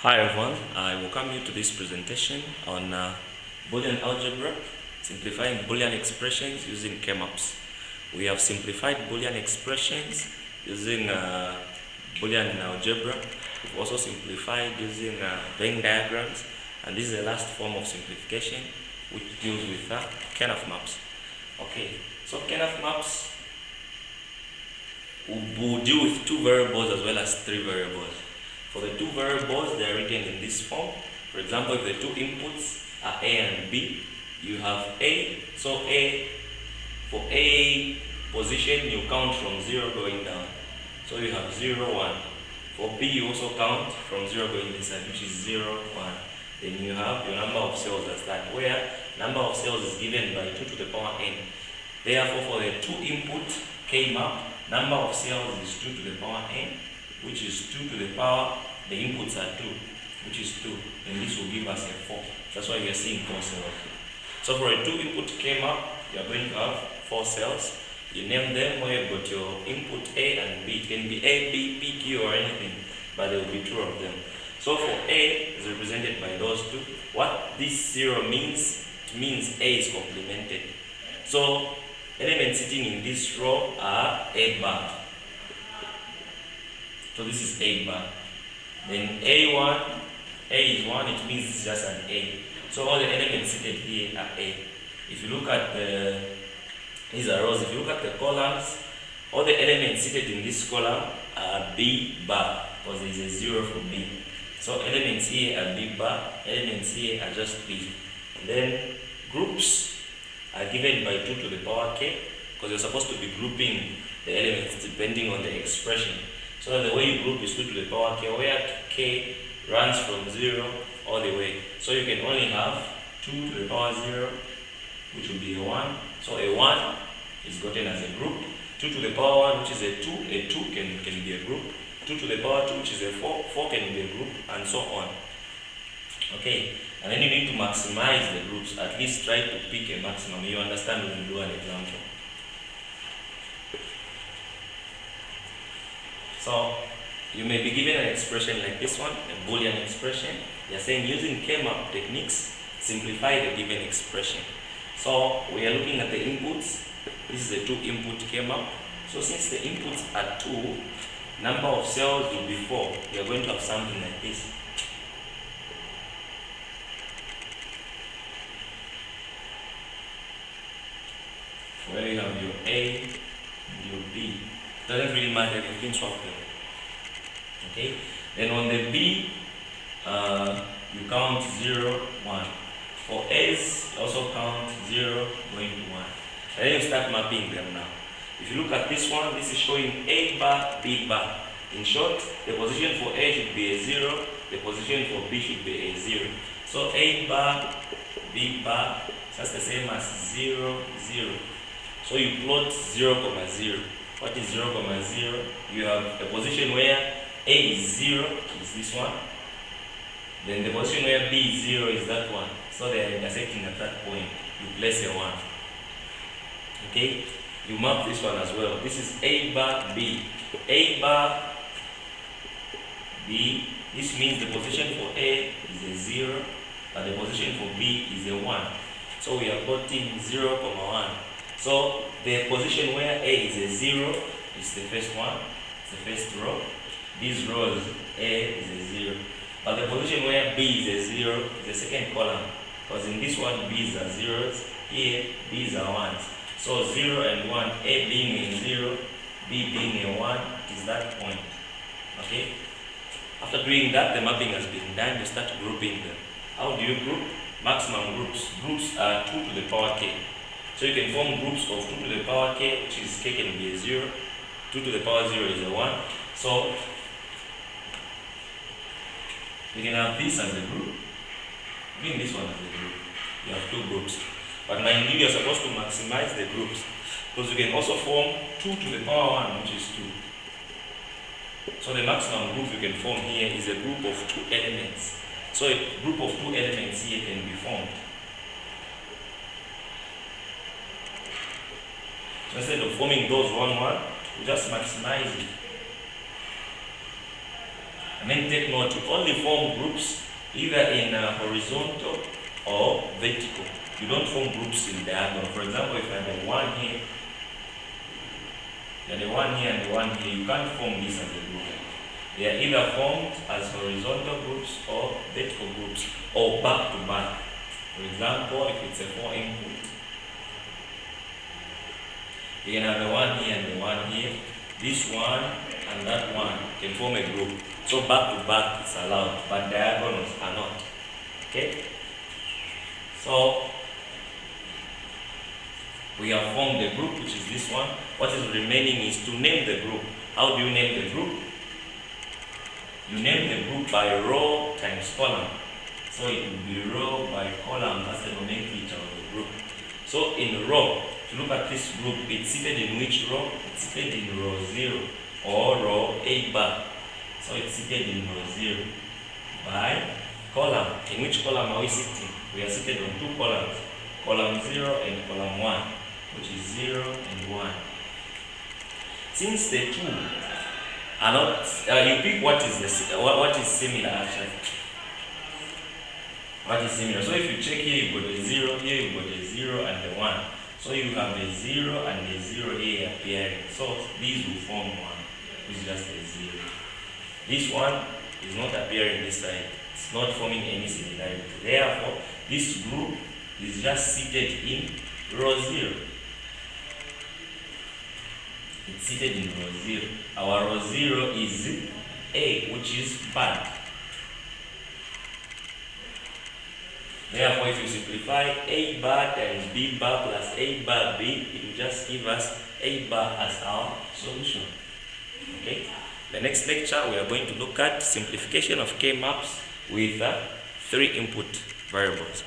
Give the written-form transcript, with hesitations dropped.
Hi everyone, I welcome you to this presentation on Boolean algebra, simplifying Boolean expressions using K-maps. We have simplified Boolean expressions using Boolean algebra. We've also simplified using Venn diagrams, and this is the last form of simplification which deals with Kernoff maps. Okay, so Kernoff maps will deal with two variables as well as three variables. For the two variables, they are written in this form. For example, if the two inputs are A and B, you have A. So A, for A position, you count from 0 going down. So you have 0, 1. For B, you also count from 0 going this side, which is 0, 1. Then you have your number of cells as that, where number of cells is given by 2 to the power n. Therefore, for the two input K-map, number of cells is 2 to the power n, which is 2 to the power, the inputs are 2, which is 2, and this will give us a 4. That's why we are seeing 4 cells. So for a 2 input K-map, you are going to have 4 cells. You name them where you've got your input A and B. It can be A, B, P, Q, or anything, but there will be 2 of them. So for A is represented by those 2. What this 0 means, it means A is complemented. So elements sitting in this row are A bar. So this is A bar. Then A1, A is 1, it means this is just an A. So all the elements seated here are A. If you look at these are rows, if you look at the columns, all the elements seated in this column are B bar, because there is a 0 for B. So elements here are B bar, elements here are just B. And then groups are given by 2 to the power K, because you're supposed to be grouping the elements depending on the expression. So the way you group is 2 to the power K, where K runs from 0 all the way. So you can only have 2 to the power 0, which will be a 1. So a 1 is gotten as a group. 2 to the power 1, which is a 2 can be a group. 2 to the power 2, which is a 4 can be a group, and so on. Okay, and then you need to maximize the groups. At least try to pick a maximum. You understand when you do an example. So you may be given an expression like this one, a Boolean expression. They are saying using K-map techniques, simplify the given expression. So we are looking at the inputs. This is a 2 input K-map. So since the inputs are 2, number of cells will be 4. We are going to have something like this. Where you have your A and your B. Doesn't really matter, you can swap them. Okay? Then on the B, you count 0, 1. For A's, you also count 0 going to 1. And then you start mapping them now. If you look at this one, this is showing A bar, B bar. In short, the position for A should be a 0, the position for B should be a 0. So A bar, B bar, that's the same as 0, 0. So you plot 0, 0. What is 0, 0? You have a position where A is 0, is this one. Then the position where B is 0 is that one. So they are intersecting at that point. You place a 1. Okay? You map this one as well. This is A bar B. A bar B. This means the position for A is a 0, and the position for B is a 1. So we are plotting 0, 1. So the position where A is a 0 is the first one, it's the first row. These rows, A is a 0. But the position where B is a 0 is the second column. Because in this one, B's are zeros, here, B's are 1s. So 0 and 1, A being a 0, B being a 1, is that point. Okay? After doing that, the mapping has been done, you start grouping them. How do you group? Maximum groups. Groups are 2 to the power K. So you can form groups of 2 to the power K, which is K can be a 0, 2 to the power 0 is a 1. So you can have this as a group, bring this one as a group. You have 2 groups. But mind you, are supposed to maximize the groups, because you can also form 2 to the power 1, which is 2. So the maximum group you can form here is a group of 2 elements. So a group of 2 elements here can be formed. So instead of forming those 1, 1, you just maximize it. And then take note, you only form groups either in horizontal or vertical. You don't form groups in diagonal. For example, if I have the one here, and the one here and the one here, you can't form this as a group. They are either formed as horizontal groups or vertical groups, or back to back. For example, if it's a 4 input, you can have the one here and the one here. This one and that one can form a group. So back to back is allowed, but diagonals are not. Okay? So we have formed the group, which is this one. What is remaining is to name the group. How do you name the group? You name the group by row times column. So it will be row by column. That's the nomenclature of the group. So in row, if you look at this group, it's seated in which row? It's seated in row 0 or row A bar. So it's seated in row 0 by column. In which column are we sitting? We are seated on 2 columns. Column 0 and column 1, which is 0 and 1. Since the two are not, you pick what is similar actually. What is similar? So if you check here, you got a 0, here you got a 0 and a 1. So you have a 0 and a 0 here appearing. So these will form 1, which is just a 0. This one is not appearing this side. It's not forming any similarity. Therefore, this group is just seated in row 0. It's seated in row 0. Our row 0 is A, which is bad. Therefore, if you simplify A bar times B bar plus A bar B, it will just give us A bar as our solution. Okay? The next lecture, we are going to look at simplification of K-maps with 3 input variables.